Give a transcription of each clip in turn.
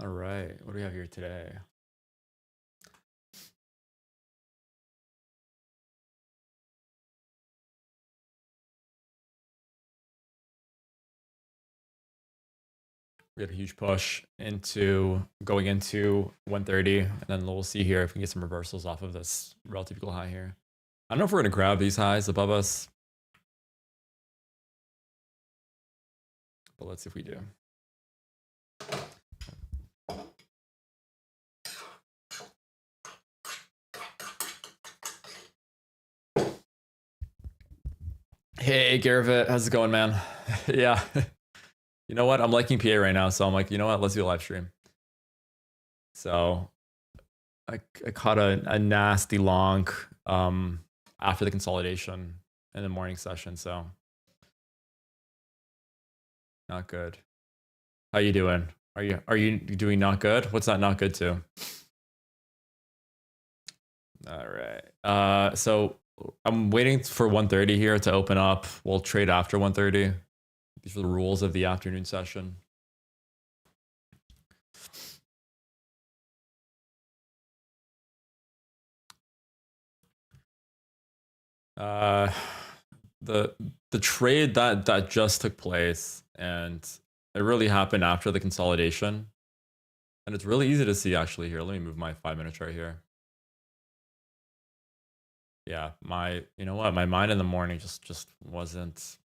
All right, what do we have here today? We had a huge push into going into 130, and then we'll see here if we can get some reversals off of this relative equal high here. I don't know if we're gonna grab these highs above us, but let's see if we do. Hey, Garrett, how's it going, man? Yeah. You know what? I'm liking PA right now, so I'm like, you know what? Let's do a live stream. So I caught a nasty long after the consolidation in the morning session, so not good. How you doing? Are you doing not good? What's that not good to? All right. So I'm waiting for 130 here to open up. We'll trade after 130. These are the rules of the afternoon session. The trade that just took place, and it really happened after the consolidation, and it's really easy to see actually here. Let me move my 5-minute chart here. Yeah, you know what, my mind in the morning just wasn't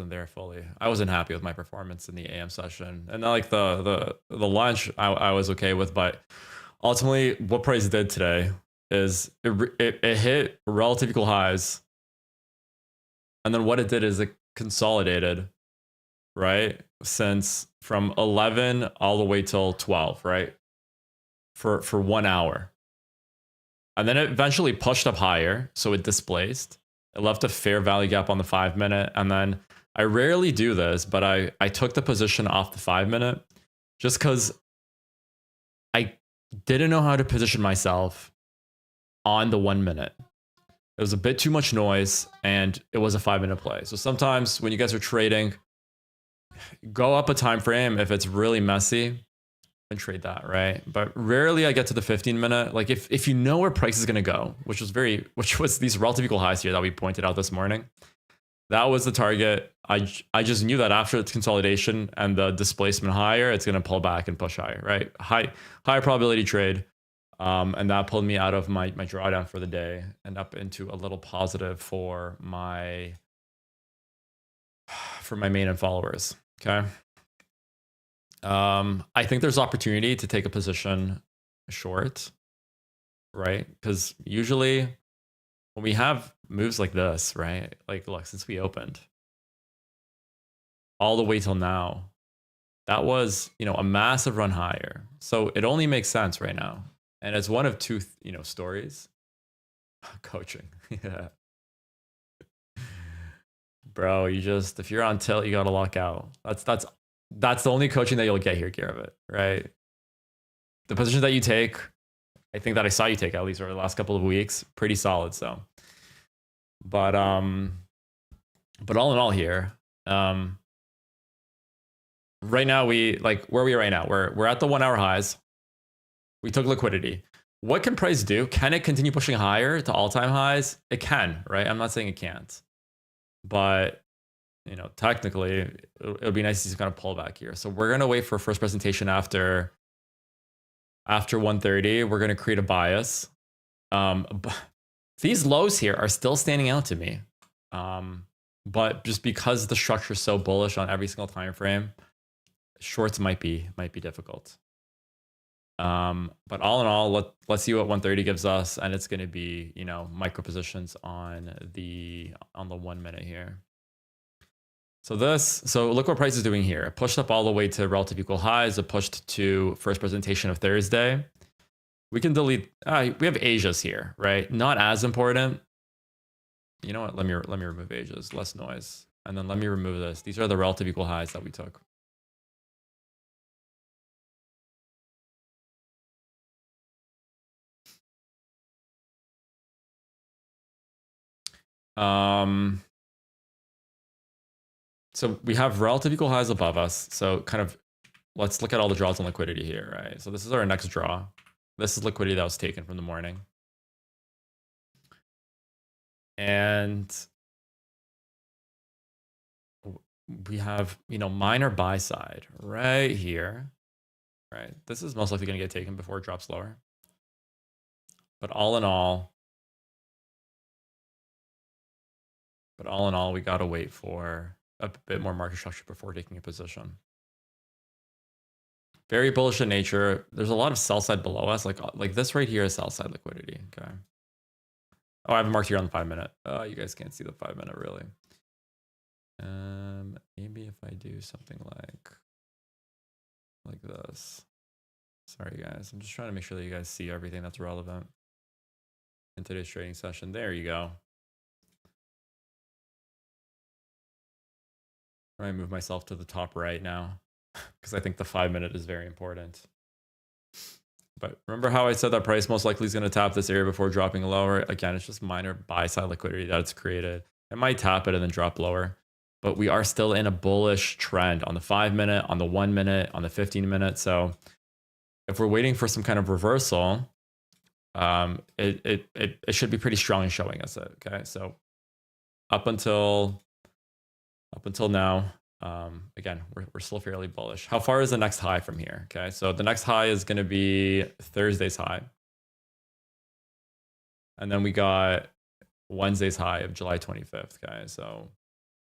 there fully. I wasn't happy with my performance in the AM session, and like the lunch I was okay with, but ultimately what price did today is it hit relative equal highs, and then what it did is it consolidated, right? Since from 11 all the way till 12, right? For 1 hour. And then it eventually pushed up higher, so it displaced. It left a fair value gap on the 5-minute, and then I rarely do this, but I took the position off the 5-minute just because I didn't know how to position myself on the 1-minute. It was a bit too much noise, and it was a 5-minute play. So sometimes when you guys are trading, go up a time frame if it's really messy and trade that, right? But rarely I get to the 15-minute. Like if you know where price is going to go, which was these relative equal highs here that we pointed out this morning, that was the target. I just knew that after the consolidation and the displacement higher, it's going to pull back and push higher, right? High probability trade. And that pulled me out of my drawdown for the day and up into a little positive for my main and followers. Okay. I think there's opportunity to take a position short, right? Because usually when we have moves like this, right? Like, look, since we opened all the way till now, that was, a massive run higher. So it only makes sense right now. And it's one of two, stories. Coaching. Yeah. Bro, if you're on tilt, you got to lock out. That's the only coaching that you'll get here, Garrett, right? The position that you take, I think that I saw you take at least over the last couple of weeks, pretty solid. So, but all in all here, right now where are we right now? We're at the 1 hour highs. We took liquidity. What can price do? Can it continue pushing higher to all-time highs? It can, right? I'm not saying it can't, but technically it'll be nice to kind of pull back here. So we're gonna wait for first presentation after 130. We're gonna create a bias. These lows here are still standing out to me, but just because the structure is so bullish on every single time frame, shorts might be difficult. But all in all, let's see what 130 gives us, and it's going to be micro positions on the 1 minute here. So look what price is doing here. It pushed up all the way to relative equal highs. It pushed to first presentation of Thursday. We can delete. We have Asia's here, right? Not as important. You know what? Let me remove Asia's. Less noise, and then let me remove this. These are the relative equal highs that we took. So we have relative equal highs above us. So kind of let's look at all the draws on liquidity here, right? So this is our next draw. This is liquidity that was taken from the morning. And we have, minor buy side right here, right? This is most likely going to get taken before it drops lower. But all in all, we got to wait for a bit more market structure before taking a position. Very bullish in nature. There's a lot of sell side below us. Like this right here is sell side liquidity. Okay. Oh, I have it marked here on the 5-minute. You guys can't see the 5-minute really. Maybe if I do something like this. Sorry guys, I'm just trying to make sure that you guys see everything that's relevant in today's trading session. There you go. I might move myself to the top right now because I think the 5-minute is very important. But remember how I said that price most likely is going to tap this area before dropping lower? Again, it's just minor buy side liquidity that it's created. It might tap it and then drop lower. But we are still in a bullish trend on the 5-minute, on the 1-minute, on the 15-minute. So if we're waiting for some kind of reversal, it should be pretty strong in showing us it. Okay, so up until now, again, we're still fairly bullish. How far is the next high from here? Okay, so the next high is going to be Thursday's high, and then we got Wednesday's high of July 25th. Okay, so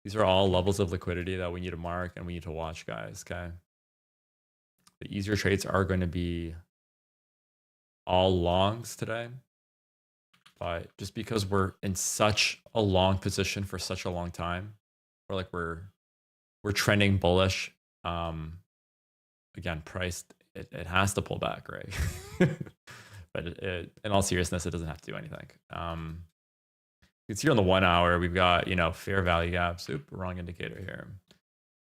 these are all levels of liquidity that we need to mark and we need to watch, guys. Okay, the easier trades are going to be all longs today, but just because we're in such a long position for such a long time, or like we're trending bullish, again, price it has to pull back, right? But in all seriousness, it doesn't have to do anything. You can see on the 1 hour, we've got, fair value gaps. Oop, wrong indicator here.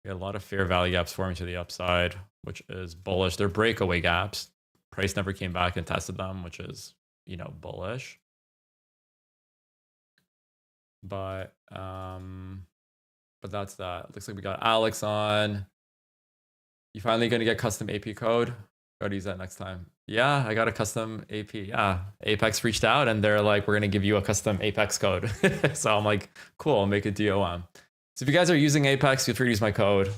We got a lot of fair value gaps forming to the upside, which is bullish. They're breakaway gaps. Price never came back and tested them, which is, bullish. But that's that. Looks like we got Alex on. You finally gonna get custom AP code? Gotta use that next time. Yeah, I got a custom AP. Yeah, Apex reached out and they're like, we're gonna give you a custom Apex code. So I'm like, cool, I'll make a DOM. So if you guys are using Apex, feel free to use my code.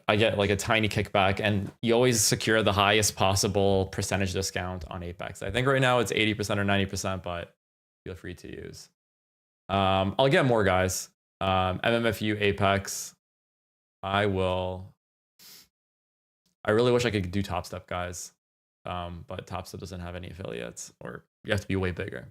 I get like a tiny kickback, and you always secure the highest possible percentage discount on Apex. I think right now it's 80% or 90%, but feel free to use. I'll get more, guys. MMFU Apex. I really wish I could do TOPSTEP, guys. But TOPSTEP doesn't have any affiliates, or you have to be way bigger.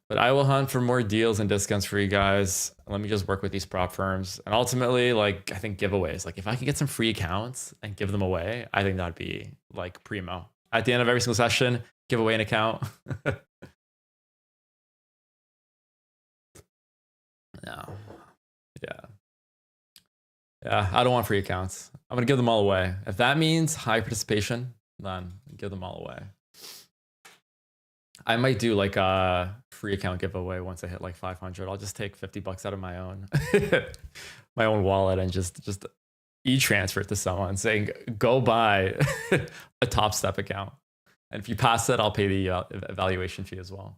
But I will hunt for more deals and discounts for you guys. Let me just work with these prop firms. And ultimately, I think giveaways. Like if I could get some free accounts and give them away, I think that'd be like primo. At the end of every single session, give away an account. No. Yeah, I don't want free accounts. I'm going to give them all away. If that means high participation, then give them all away. I might do like a free account giveaway once I hit like 500. I'll just take $50 out of my own my own wallet and just e-transfer it to someone saying, go buy a TOPSTEP account. And if you pass it, I'll pay the evaluation fee as well.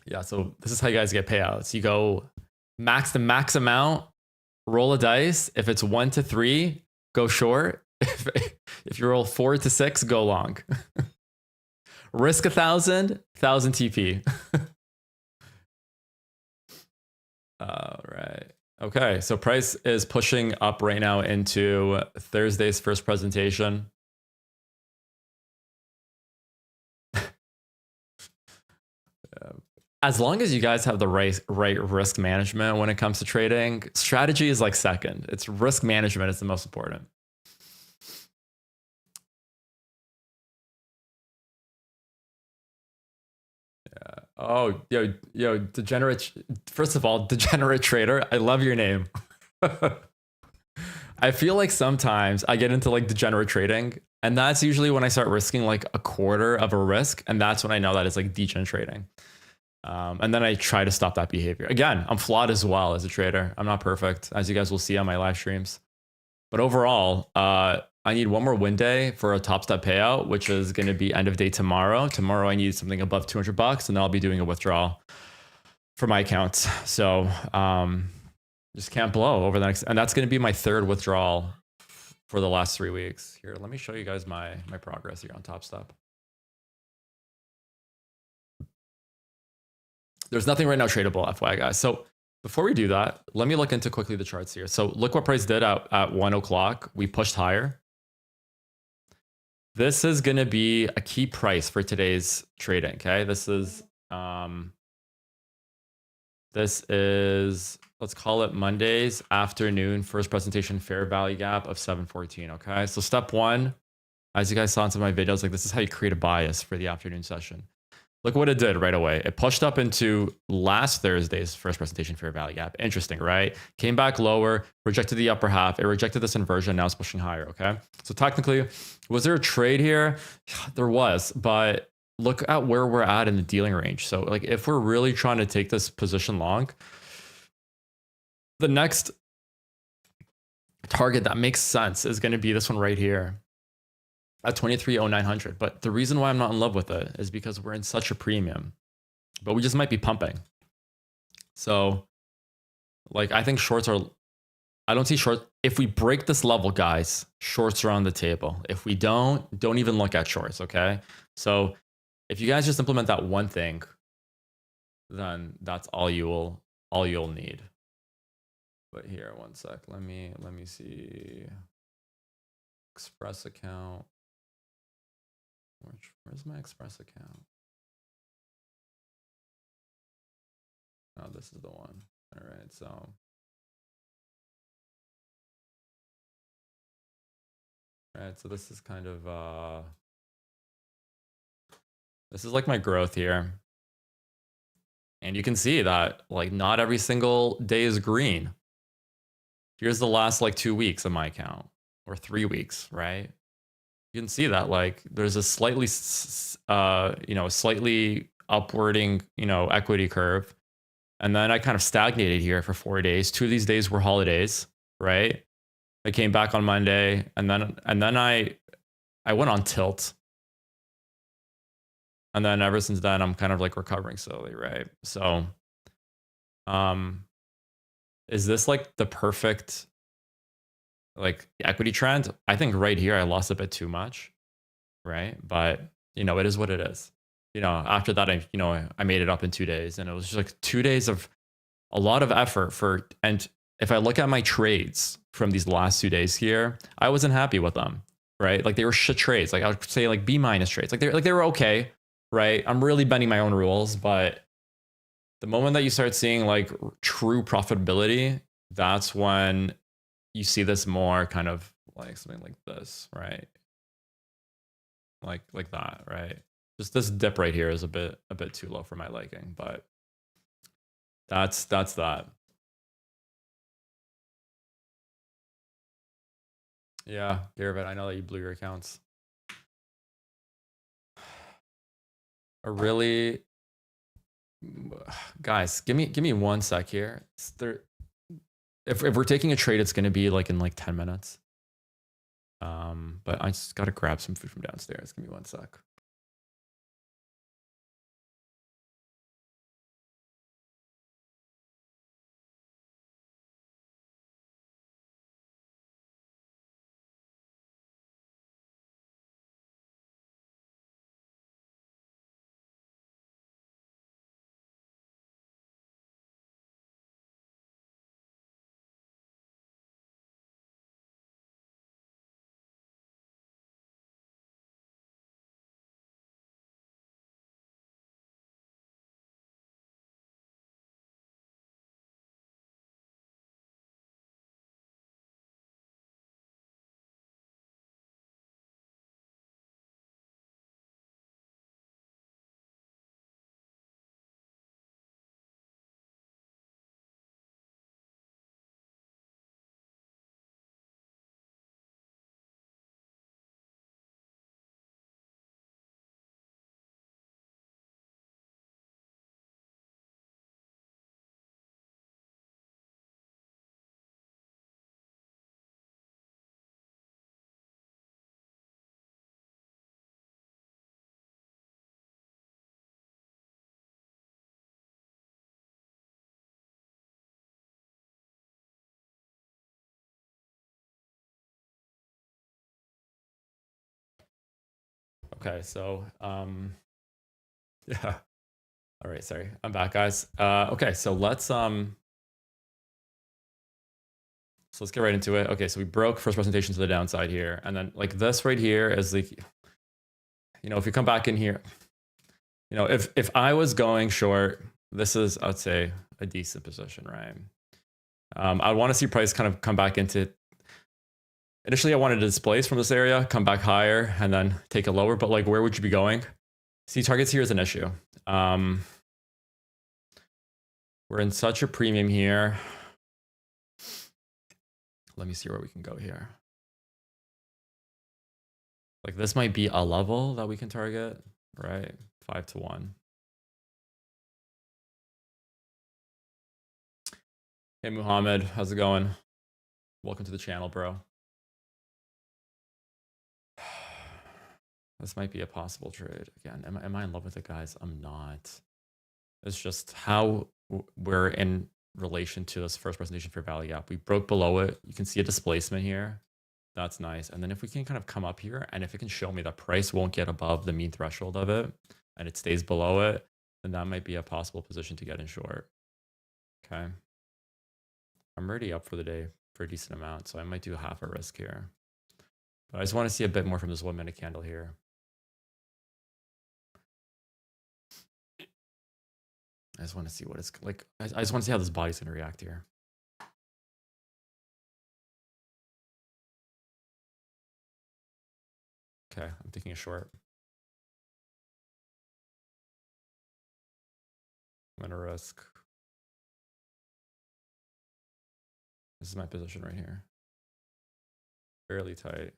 Yeah, so this is how you guys get payouts. You go max the max amount, roll a dice. If it's 1 to 3, go short. If you roll 4 to 6, go long. Risk 1,000 TP. All right. Okay, so price is pushing up right now into Thursday's first presentation. As long as you guys have the right risk management when it comes to trading, strategy is like second. It's risk management is the most important. Yeah. Oh, yo, degenerate. First of all, degenerate trader. I love your name. I feel like sometimes I get into like degenerate trading, and that's usually when I start risking like a quarter of a risk, and that's when I know that it's like degen trading. And then I try to stop that behavior. Again, I'm flawed as well as a trader. I'm not perfect, as you guys will see on my live streams. But overall, I need one more win day for a TOPSTEP payout, which is going to be end of day tomorrow. Tomorrow, I need something above 200 bucks, and then I'll be doing a withdrawal for my account. So just can't blow over the next, and that's going to be my third withdrawal for the last 3 weeks. Here, let me show you guys my progress here on TOPSTEP. There's nothing right now tradable, FYI, guys. So before we do that, let me look into quickly the charts here. So look what price did at 1 o'clock. We pushed higher. This is going to be a key price for today's trading. Okay. This is, let's call it Monday's afternoon first presentation fair value gap of 714. Okay. So step one, as you guys saw in some of my videos, like this is how you create a bias for the afternoon session. Look what it did right away. It pushed up into last Thursday's first presentation fair value gap. Interesting, right? Came back lower, rejected the upper half. It rejected this inversion. Now it's pushing higher, okay? So technically, was there a trade here? There was, but look at where we're at in the dealing range. So like if we're really trying to take this position long, the next target that makes sense is going to be this one right here at 23,0900. But the reason why I'm not in love with it is because we're in such a premium, but we just might be pumping. So like, I think shorts are, I don't see short. If we break this level, guys, shorts are on the table. If we don't even look at shorts. Okay. So if you guys just implement that one thing, then that's all you'll need. But here, one sec. Let me see. Express account. Where's my Express account? Oh, this is the one. All right, so. All right, so this is kind of, this is like my growth here. And you can see that like not every single day is green. Here's the last like 2 weeks of my account or 3 weeks, right? You can see that like there's a slightly, slightly upwarding, equity curve. And then I kind of stagnated here for 4 days. 2 of these days were holidays, right? I came back on Monday and then I went on tilt. And then ever since then, I'm kind of like recovering slowly, right? So, is this like the perfect like equity trend? I think right here I lost a bit too much, right? But it is what it is. After that, I made it up in 2 days, and it was just like 2 days of a lot of effort for. And if I look at my trades from these last 2 days here, I wasn't happy with them, right? Like they were shit trades. Like I would say like B- trades. Like they were okay, right? I'm really bending my own rules, but the moment that you start seeing like true profitability, that's when you see this more kind of like something like this, right? Like that, right? Just this dip right here is a bit too low for my liking, but that's that. Yeah, Garrett, I know that you blew your accounts. A really, guys, give me 1 sec here. If we're taking a trade, it's gonna be like in like 10 minutes. But I just gotta grab some food from downstairs. Give me 1 sec. Okay, so yeah. All right, sorry. I'm back, guys. Okay, so let's get right into it. Okay, so we broke first presentation to the downside here, and then like this right here is like, you know, if you come back in here, you know, if I was going short, this is, I'd say, a decent position, right? I want to see price kind of come back into. Initially, I wanted to displace from this area, come back higher, and then take it lower. But like, where would you be going? See, targets here is an issue. We're in such a premium here. Let me see where we can go here. Like this might be a level that we can target, right? 5 to 1. Hey, Muhammad, how's it going? Welcome to the channel, bro. This might be a possible trade. Again, am I in love with it, guys? I'm not. It's just how we're in relation to this first presentation fair value gap. We broke below it. You can see a displacement here. That's nice. And then if we can kind of come up here, and if it can show me that price won't get above the mean threshold of it, and it stays below it, then that might be a possible position to get in short. Okay. I'm already up for the day for a decent amount, so I might do half a risk here. But I just want to see a bit more from this 1 minute candle here. I just want to see what it's like. I just want to see how this body's going to react here. Okay, I'm taking a short. I'm going to risk. This is my position right here. Fairly tight.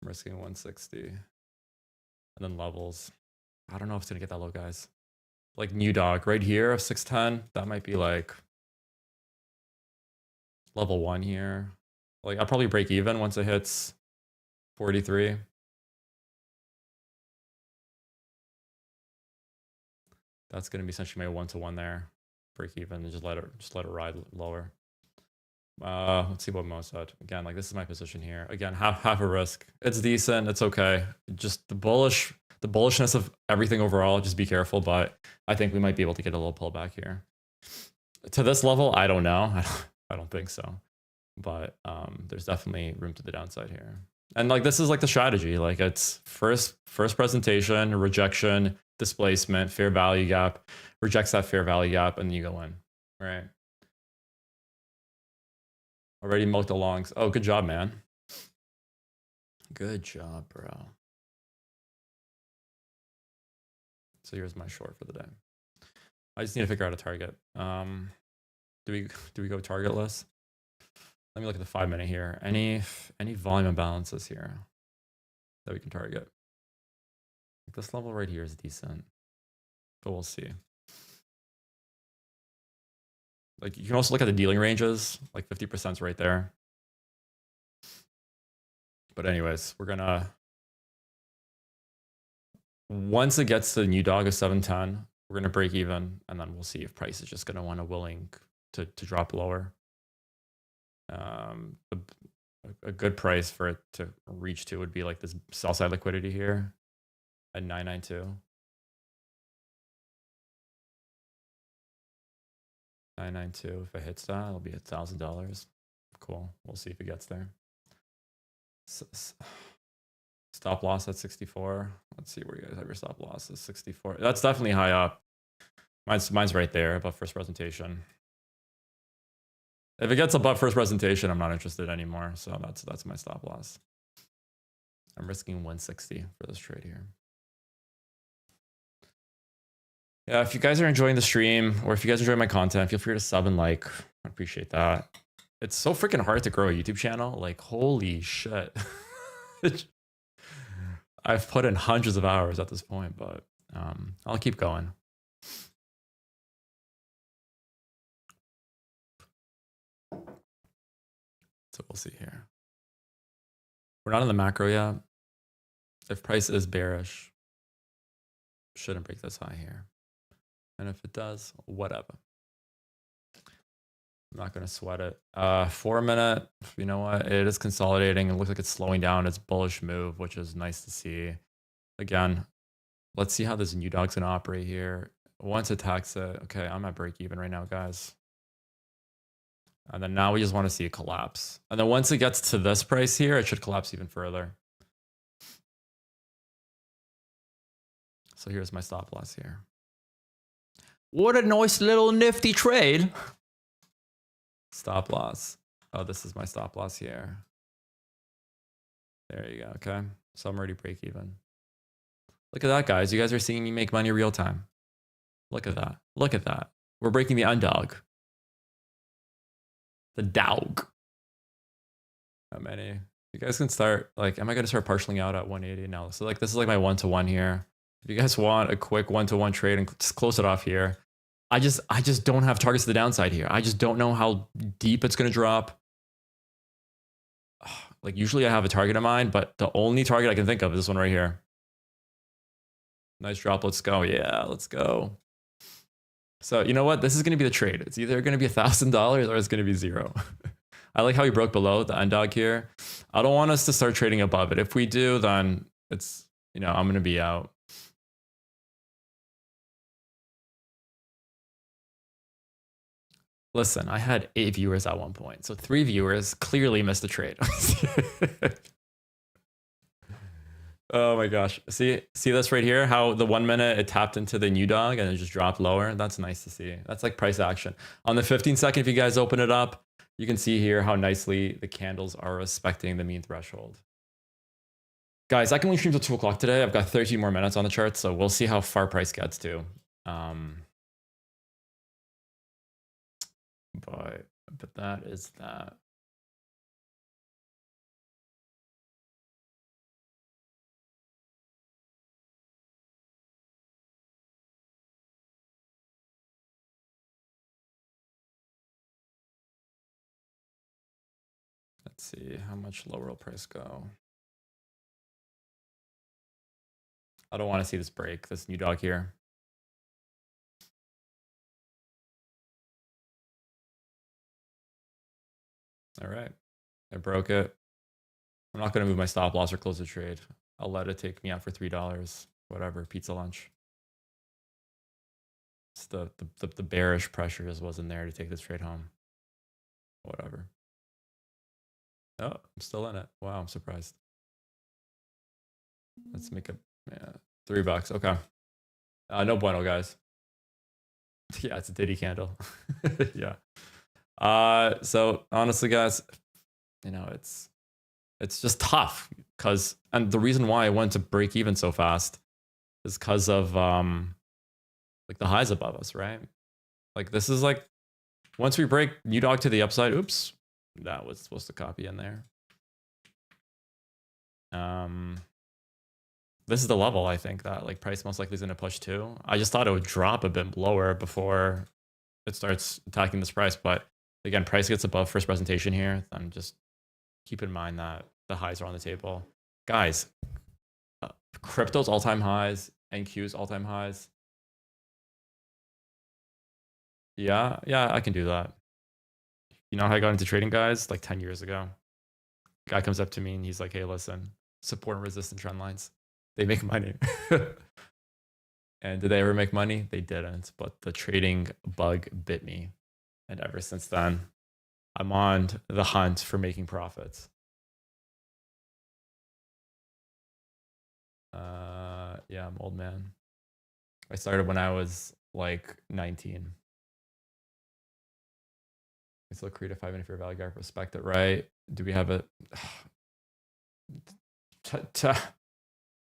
I'm risking 160. And then levels. I don't know if it's going to get that low, guys. Like new dog right here of 610. That might be like level 1 here. Like I'll probably break even once it hits 43. That's going to be essentially my 1-to-1 there. Break even and just let it ride lower. Let's see what Mo said. Again, like this is my position here. Again, half a risk. It's decent. It's okay. Just the bullishness of everything overall. Just be careful. But I think we might be able to get a little pullback here. To this level, I don't know. I don't think so. But there's definitely room to the downside here. And like this is like the strategy. Like it's first presentation, rejection, displacement, fair value gap, rejects that fair value gap, and then you go in. Right. Already milked the longs. Oh, good job, man. Good job, bro. So here's my short for the day. I just need to figure out a target. Do we go targetless? Let me look at the 5 minute here. Any volume imbalances here that we can target? This level right here is decent, but we'll see. Like you can also look at the dealing ranges, like 50% is right there. But anyways, we're gonna, once it gets to the new dog of 710, we're gonna break even, and then we'll see if price is just gonna want to willing to drop lower. A good price for it to reach to would be like this sell side liquidity here at 992. 992. If it hits that, it'll be $1,000. Cool. We'll see if it gets there. Stop loss at 64. Let's see where you guys have your stop loss is 64. That's definitely high up. Mine's right there above first presentation. If it gets above first presentation, I'm not interested anymore. So that's my stop loss. I'm risking 160 for this trade here. Yeah, if you guys are enjoying the stream or if you guys enjoy my content, feel free to sub and like. I appreciate that. It's so freaking hard to grow a YouTube channel. Like, holy shit. I've put in hundreds of hours at this point, but I'll keep going. So we'll see here. We're not in the macro yet. If price is bearish, shouldn't break this high here. And if it does, whatever. I'm not going to sweat it. 4 minute, you know what? It is consolidating. It looks like it's slowing down. It's bullish move, which is nice to see. Again, let's see how this new dog's going to operate here. Once it attacks it, okay, I'm at break even right now, guys. And then now we just want to see it collapse. And then once it gets to this price here, it should collapse even further. So here's my stop loss here. What a nice little nifty trade. Stop loss. Oh, this is my stop loss here. There you go. Okay. So I'm already break even. Look at that, guys. You guys are seeing me make money real time. Look at that. Look at that. We're breaking the undog. The dog. How many? You guys can start, like, am I going to start partialing out at 180 now? So like, this is like my 1-to-1 here. If you guys want a quick 1-to-1 trade and just close it off here, I just don't have targets to the downside here. I just don't know how deep it's going to drop. Like usually I have a target in mind, but the only target I can think of is this one right here. Nice drop. Let's go. Yeah, let's go. So you know what? This is going to be the trade. It's either going to be $1,000 or it's going to be zero. I like how he broke below the undog here. I don't want us to start trading above it. If we do, then it's, you know, I'm going to be out. Listen, I had 8 viewers at one point. So 3 viewers clearly missed the trade. Oh my gosh. See this right here? How the 1 minute it tapped into the new dog and it just dropped lower. That's nice to see. That's like price action. On the 15-second, if you guys open it up, you can see here how nicely the candles are respecting the mean threshold. Guys, I can only stream till 2 o'clock today. I've got 13 more minutes on the chart, so we'll see how far price gets to. But that is that. Let's see how much lower will price go. I don't want to see this break, this new dog here. All right, I broke it. I'm not going to move my stop loss or close the trade. I'll let it take me out for $3, whatever, pizza lunch. It's the bearish pressure just wasn't there to take this trade home. Whatever. Oh, I'm still in it. Wow, I'm surprised. Let's make it, yeah, $3. Okay. No bueno, guys. Yeah, it's a Diddy candle. Yeah. So honestly, guys, you know, it's just tough because, and the reason why I went to break even so fast is because of like the highs above us, right? Like this is like, once we break new dog to the upside, oops, that was supposed to copy in there. This is the level I think that like price most likely is going to push to. I just thought it would drop a bit lower before it starts attacking this price, but again, price gets above first presentation here. I'm just keep in mind that the highs are on the table, guys. Crypto's all-time highs, NQ's all-time highs. Yeah, I can do that. You know how I got into trading, guys? Like 10 years ago. Guy comes up to me and he's like, hey, listen, support and resistance trend lines, they make money. And did they ever make money? They didn't, but the trading bug bit me. And ever since then, I'm on the hunt for making profits. Yeah, I'm old man. I started when I was like 19. I still create a 5-minute fair value gap, respect it, right? Do we have a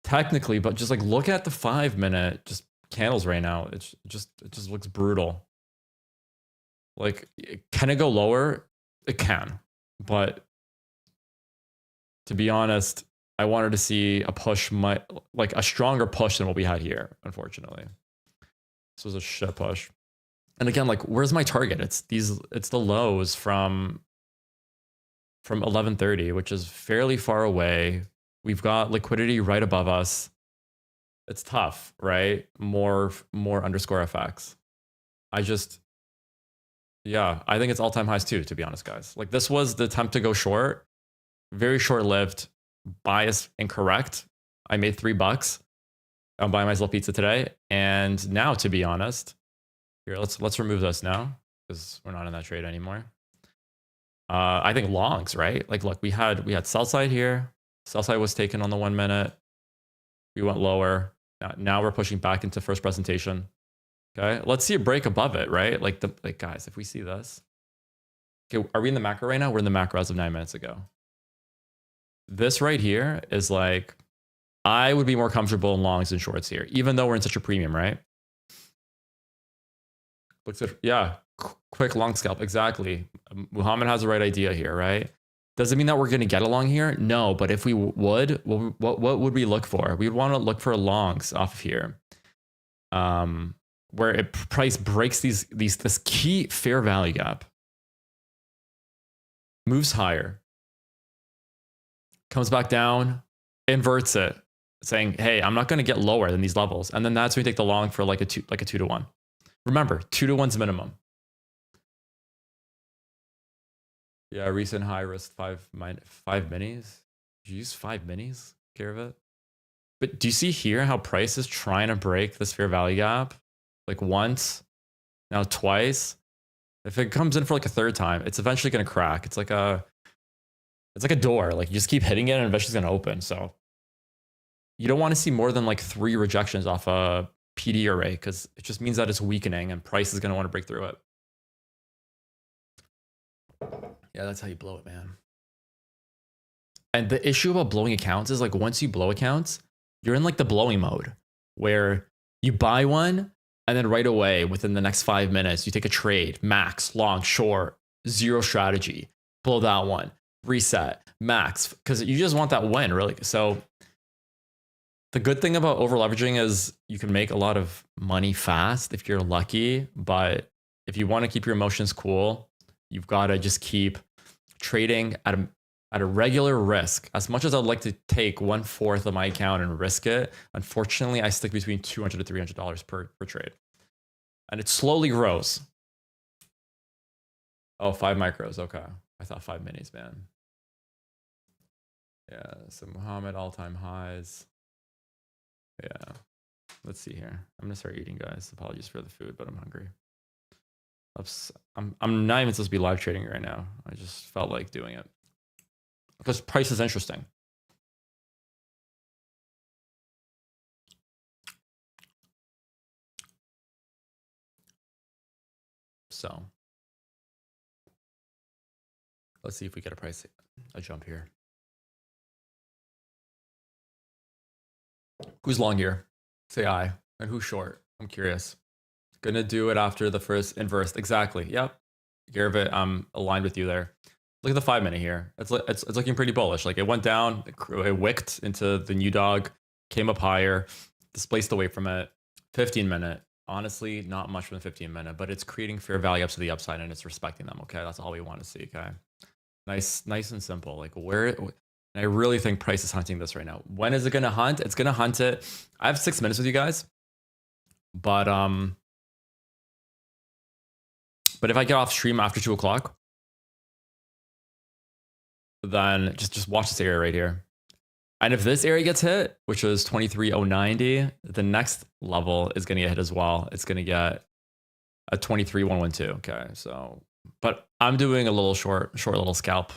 technically, but just like look at the 5-minute just candles right now. It just looks brutal. Like, can it go lower? It can, but to be honest, I wanted to see a push, like a stronger push than what we had here. Unfortunately, this was a shit push. And again, like, where's my target? It's the lows from 1130, which is fairly far away. We've got liquidity right above us. It's tough, right? More underscore FX. Yeah, I think it's all-time highs too, to be honest, guys. Like this was the attempt to go short, very short-lived, bias incorrect. I made $3. I'm buying myself pizza today. And now, to be honest, here, let's remove this now because we're not in that trade anymore. I think longs, right? Like, look, we had sell side here. Sell side was taken on the 1 minute. We went lower. Now we're pushing back into first presentation. Okay, let's see a break above it, right? Like guys, if we see this, okay, are we in the macro right now? We're in the macro as of 9 minutes ago. This right here is like, I would be more comfortable in longs than shorts here, even though we're in such a premium, right? Looks at, yeah, quick long scalp, exactly. Muhammad has the right idea here, right? Does it mean that we're going to get along here? No, but if we would, what would we look for? We'd want to look for longs off of here, where price breaks this key fair value gap, moves higher, comes back down, inverts it, saying, "Hey, I'm not going to get lower than these levels," and then that's when we take the long for like a 2 to 1. Remember, 2 to 1's minimum. Yeah, recent high risk 5 minis. Did you use 5 minis? Care of it? But do you see here how price is trying to break this fair value gap? Like once, now twice. If it comes in for like a third time, it's eventually going to crack. It's like a door. Like you just keep hitting it and eventually it's going to open. So you don't want to see more than like 3 rejections off a PD array because it just means that it's weakening and price is going to want to break through it. Yeah, that's how you blow it, man. And the issue about blowing accounts is like once you blow accounts, you're in like the blowing mode where you buy one and then right away within the next 5 minutes, you take a trade, max, long, short, zero strategy, blow that one, reset, max, because you just want that win, really. So the good thing about over leveraging is you can make a lot of money fast if you're lucky, but if you want to keep your emotions cool, you've got to just keep trading at a regular risk. As much as I'd like to take 1/4 of my account and risk it, unfortunately, I stick between $200 to $300 per trade. And it slowly grows. Oh, 5 micros. Okay. I thought 5 minis, man. Yeah. So Muhammad all-time highs. Yeah. Let's see here. I'm gonna start eating, guys. Apologies for the food, but I'm hungry. I'm not even supposed to be live trading right now. I just felt like doing it because price is interesting. So let's see if we get a jump here. Who's long here? Say I. And who's short? I'm curious. Gonna do it after the first inverse. Exactly. Yep. Garvit, I'm aligned with you there. Look at the 5 minute here. It's looking pretty bullish. Like it went down, it wicked into the new dog, came up higher, displaced away from it. 15 minute. Honestly, not much from the 15 minute, but it's creating fair value up to the upside and it's respecting them. Okay. That's all we want to see. Okay. Nice and simple. Like and I really think price is hunting this right now. When is it going to hunt? It's going to hunt it. I have 6 minutes with you guys, but if I get off stream after 2 o'clock, then just watch this area right here. And if this area gets hit, which was 23,090, the next level is going to get hit as well. It's going to get a 23,112. Okay, so, but I'm doing a little short little scalperino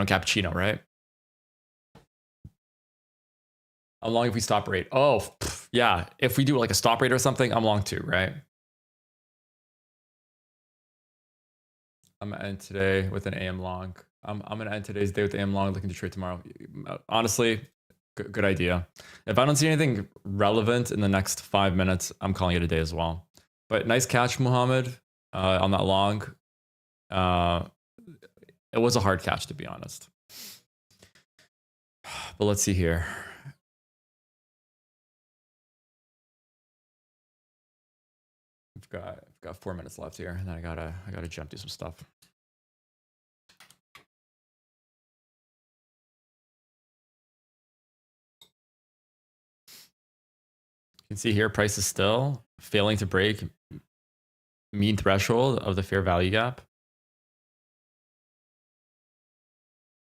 cappuccino, right? How long if we stop rate? Oh, yeah. If we do like a stop rate or something, I'm long too, right? I'm gonna end today with an AM long. I'm gonna end today's day with AM long, looking to trade tomorrow. Honestly, good idea. If I don't see anything relevant in the next 5 minutes, I'm calling it a day as well. But nice catch, Muhammad, on that long. It was a hard catch, to be honest. But let's see here. We've got 4 minutes left here, and then I gotta jump do some stuff. You can see here, price is still failing to break mean threshold of the fair value gap,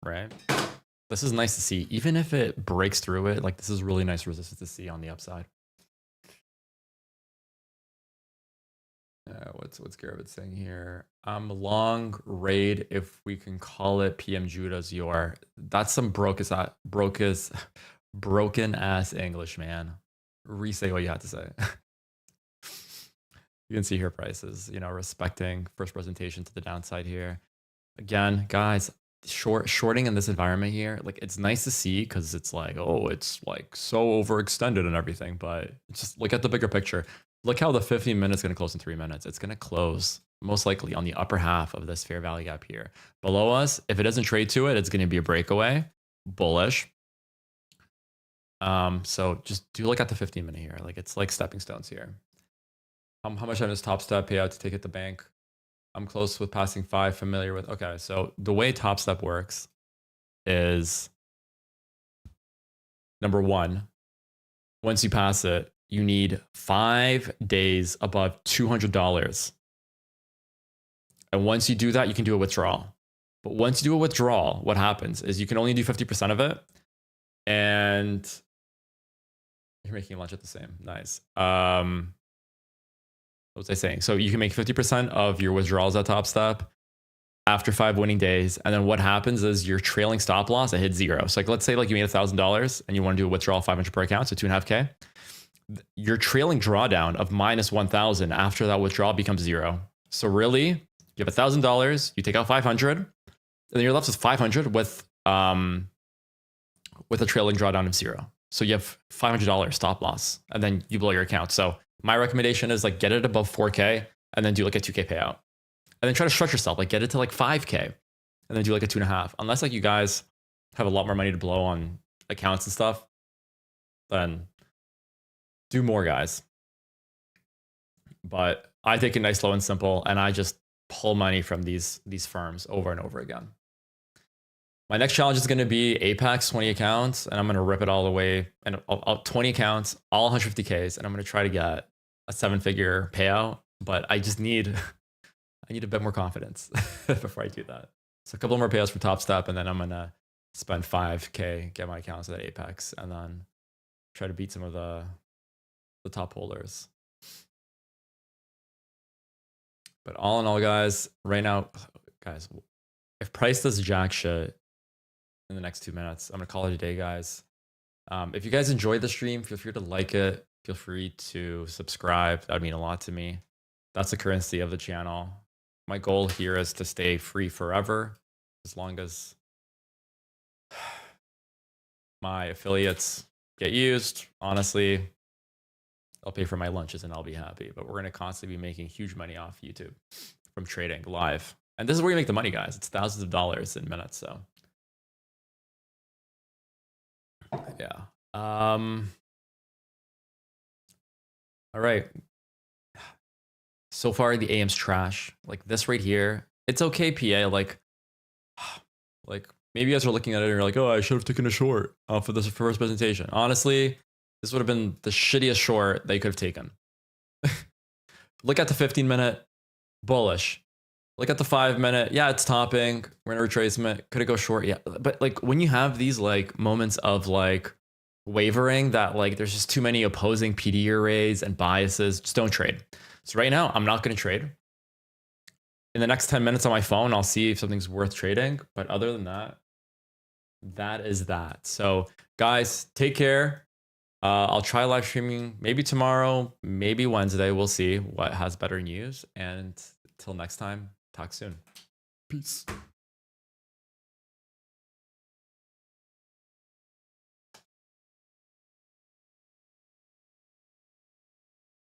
right? This is nice to see. Even if it breaks through it, like this is really nice resistance to see on the upside. What's Garrett saying here? Long raid, if we can call it PM Judah's your. That's some broken ass English, man. Re-say what you had to say. You can see here prices, you know, respecting first presentation to the downside here. Again, guys, shorting in this environment here, like it's nice to see because it's like, oh, it's like so overextended and everything, but just look at the bigger picture. Look how the 15 minutes is going to close in 3 minutes. It's going to close most likely on the upper half of this fair value gap here. Below us, if it doesn't trade to it, it's going to be a breakaway, bullish. So just do look at the 15 minute here. Like it's like stepping stones here. How much on does TOPSTEP pay out to take it to bank? I'm close with passing 5, familiar with. Okay, so the way TOPSTEP works is number one, once you pass it, you need 5 days above $200. And once you do that, you can do a withdrawal. But once you do a withdrawal, what happens is you can only do 50% of it. And you're making lunch at the same. Nice. What was I saying? So you can make 50% of your withdrawals at TOPSTEP after 5 winning days. And then what happens is your trailing stop loss, it hits 0. So like, let's say like you made $1,000 and you want to do a withdrawal 500 per account, so 2.5K. Your trailing drawdown of minus 1,000 after that withdrawal becomes 0. So really, you have $1,000, you take out 500, and then you're left with 500 with a trailing drawdown of 0. So you have $500 stop loss, and then you blow your account. So my recommendation is like get it above 4K and then do like a 2K payout. And then try to stretch yourself, like get it to like 5K and then do like a 2.5. Unless like you guys have a lot more money to blow on accounts and stuff, then do more, guys. But I take it nice, slow, and simple, and I just pull money from these firms over and over again. My next challenge is going to be Apex 20 accounts, and I'm going to rip it all the way. And I'll 20 accounts, all 150Ks, and I'm going to try to get a 7-figure payout. But I just need, I need a bit more confidence before I do that. So a couple more payouts for TOPSTEP, and then I'm going to spend 5K, get my accounts at Apex, and then try to beat some of the top holders. But all in all, guys, right now, guys, if price does jack shit in the next 2 minutes, I'm gonna call it a day, guys. If you guys enjoyed the stream, feel free to like it. Feel free to subscribe. That would mean a lot to me. That's the currency of the channel. My goal here is to stay free forever, as long as my affiliates get used. Honestly, I'll pay for my lunches and I'll be happy. But we're going to constantly be making huge money off YouTube from trading live. And this is where you make the money, guys. It's thousands of dollars in minutes. So yeah. All right. So far, the AM's trash. Like this right here, it's okay, PA. Like maybe you guys are looking at it and you're like, oh, I should have taken a short for this first presentation. Honestly, this would have been the shittiest short they could have taken. Look at the 15-minute, bullish. Look at the 5-minute. Yeah, it's topping. We're in a retracement. Could it go short? Yeah. But like when you have these like moments of like wavering that like there's just too many opposing PD arrays and biases, just don't trade. So right now, I'm not going to trade. In the next 10 minutes on my phone, I'll see if something's worth trading. But other than that, that is that. So guys, take care. I'll try live streaming maybe tomorrow, maybe Wednesday. We'll see what has better news. And till next time, talk soon. Peace.